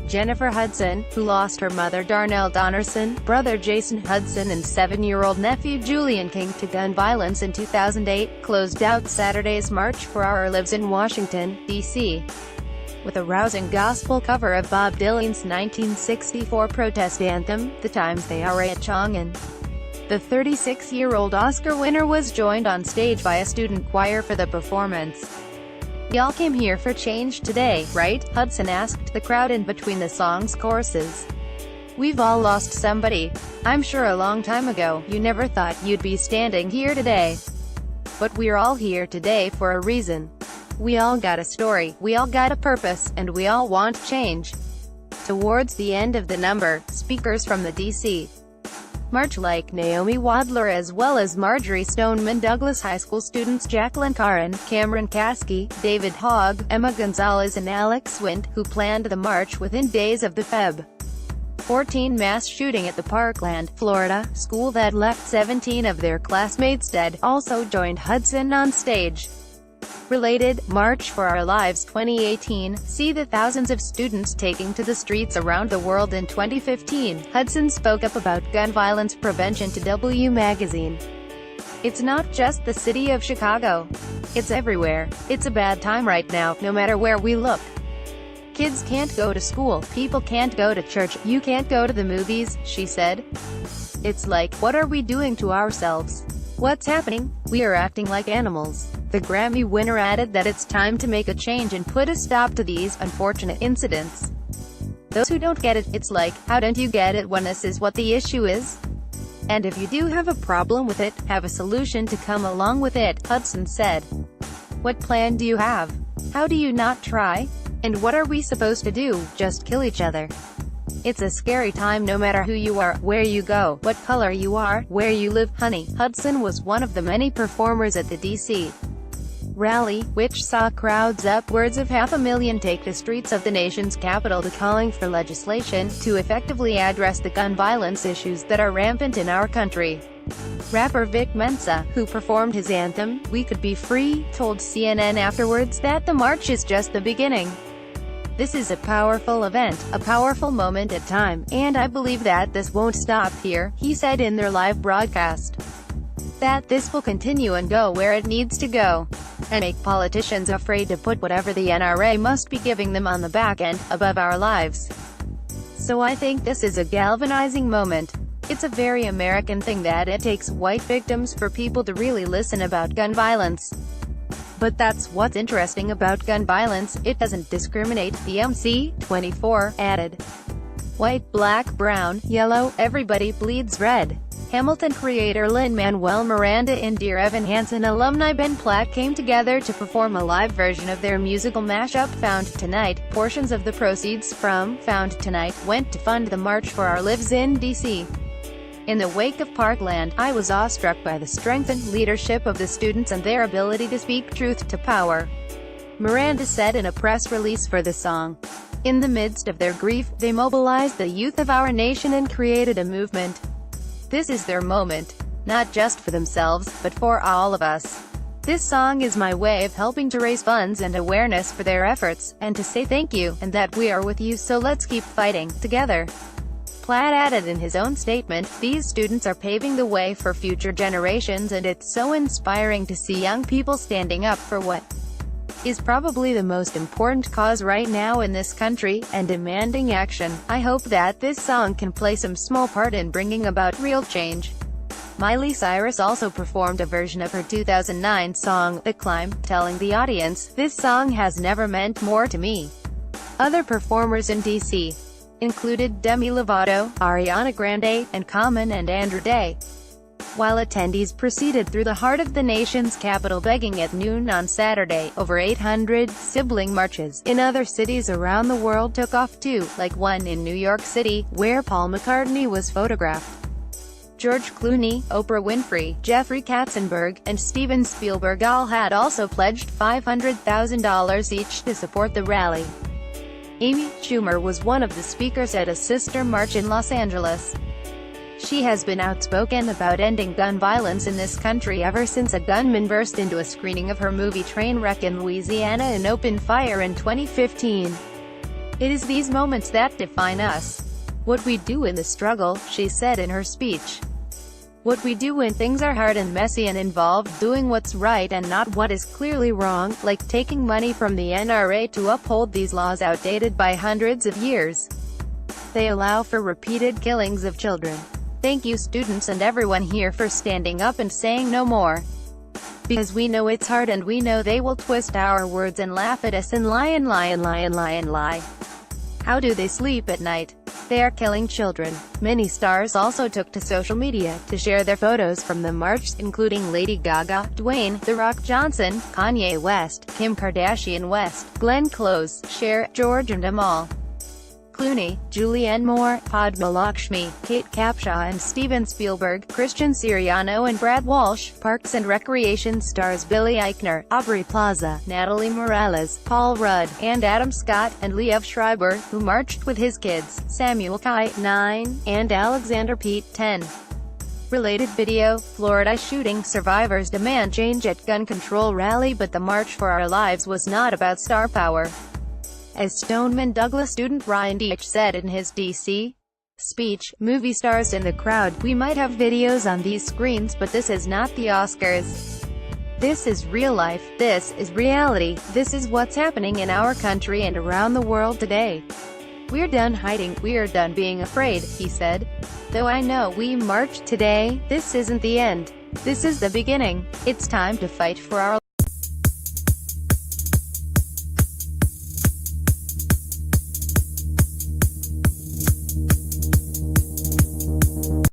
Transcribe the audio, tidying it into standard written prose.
Jennifer Hudson, who lost her mother Darnell Donnerson, brother Jason Hudson and 7-year-old nephew Julian King to gun violence in 2008, closed out Saturday's March for Our Lives in Washington, D.C. with a rousing gospel cover of Bob Dylan's 1964 protest anthem, The Times They Are A-Chongin'. The 36-year-old Oscar winner was joined on stage by a student choir for the performance. "Y'all came here for change today, right?" Hudson asked the crowd in between the song's choruses. "We've all lost somebody. I'm sure a long time ago, you never thought you'd be standing here today. But we're all here today for a reason. We all got a story, we all got a purpose, and we all want change." Towards the end of the number, speakers from the D.C. March like Naomi Wadler as well as Marjorie Stoneman Douglas High School students Jacqueline Caron, Cameron Kasky, David Hogg, Emma Gonzalez and Alex Wint, who planned the march within days of the Feb. 14 mass shooting at the Parkland, Florida, school that left 17 of their classmates dead, also joined Hudson on stage. Related, March for Our Lives 2018, see the thousands of students taking to the streets around the world in 2015. Hudson spoke up about gun violence prevention to W Magazine. "It's not just the city of Chicago. It's everywhere. It's a bad time right now, no matter where we look. Kids can't go to school, people can't go to church, you can't go to the movies," she said. "It's like, what are we doing to ourselves? What's happening? We are acting like animals." The Grammy winner added that it's time to make a change and put a stop to these unfortunate incidents. "Those who don't get it, it's like, how don't you get it when this is what the issue is? And if you do have a problem with it, have a solution to come along with it," Hudson said. "What plan do you have? How do you not try? And what are we supposed to do, just kill each other? It's a scary time no matter who you are, where you go, what color you are, where you live, honey." Hudson was one of the many performers at the D.C. rally, which saw crowds upwards of 500,000 take the streets of the nation's capital to calling for legislation to effectively address the gun violence issues that are rampant in our country. Rapper Vic Mensa, who performed his anthem, "We Could Be Free," told CNN afterwards that the march is just the beginning. "This is a powerful event, a powerful moment in time, and I believe that this won't stop here," he said in their live broadcast. "That this will continue and go where it needs to go, and make politicians afraid to put whatever the NRA must be giving them on the back end, above our lives. So I think this is a galvanizing moment. It's a very American thing that it takes white victims for people to really listen about gun violence. But that's what's interesting about gun violence, it doesn't discriminate," the MC, 24, added. "White, black, brown, yellow, everybody bleeds red." Hamilton creator Lin-Manuel Miranda and Dear Evan Hansen alumni Ben Platt came together to perform a live version of their musical mashup, Found Tonight. Portions of the proceeds from Found Tonight went to fund the March for Our Lives in D.C. In the wake of Parkland, I was awestruck by the strength and leadership of the students and their ability to speak truth to power, Miranda said in a press release for the song. In the midst of their grief, they mobilized the youth of our nation and created a movement. This is their moment. Not just for themselves, but for all of us. This song is my way of helping to raise funds and awareness for their efforts, and to say thank you, and that we are with you, so let's keep fighting, together. Platt added in his own statement, "These students are paving the way for future generations, and it's so inspiring to see young people standing up for what is probably the most important cause right now in this country, and demanding action. I hope that this song can play some small part in bringing about real change." Miley Cyrus also performed a version of her 2009 song, The Climb, telling the audience, "This song has never meant more to me." Other performers in D.C. included Demi Lovato, Ariana Grande, and Common and Andrew Day. While attendees proceeded through the heart of the nation's capital begging at noon on Saturday, over 800 sibling marches in other cities around the world took off too, like one in New York City, where Paul McCartney was photographed. George Clooney, Oprah Winfrey, Jeffrey Katzenberg, and Steven Spielberg all had also pledged $500,000 each to support the rally. Amy Schumer was one of the speakers at a sister march in Los Angeles. She has been outspoken about ending gun violence in this country ever since a gunman burst into a screening of her movie Trainwreck in Louisiana and opened fire in 2015. It is these moments that define us. What we do in the struggle, she said in her speech. What we do when things are hard and messy and involve doing what's right and not what is clearly wrong, like taking money from the NRA to uphold these laws outdated by hundreds of years. They allow for repeated killings of children. Thank you students and everyone here for standing up and saying no more. Because we know it's hard and we know they will twist our words and laugh at us and lie and lie and lie and lie and lie. How do they sleep at night? They are killing children. Many stars also took to social media to share their photos from the march, including Lady Gaga, Dwayne "The Rock" Johnson, Kanye West, Kim Kardashian West, Glenn Close, Cher, George and Amal Clooney, Julianne Moore, Padma Lakshmi, Kate Capshaw and Steven Spielberg, Christian Siriano and Brad Walsh, Parks and Recreation stars Billy Eichner, Aubrey Plaza, Natalie Morales, Paul Rudd, and Adam Scott, and Liev Schreiber, who marched with his kids, Samuel Kai, 9, and Alexander Pete, 10. Related video, Florida shooting survivors demand change at gun control rally. But the March for Our Lives was not about star power. As Stoneman Douglas student Ryan Deitch said in his D.C. speech, movie stars in the crowd, we might have videos on these screens but this is not the Oscars. This is real life, this is reality, this is what's happening in our country and around the world today. We're done hiding, we're done being afraid, he said. Though I know we marched today, this isn't the end. This is the beginning. It's time to fight for our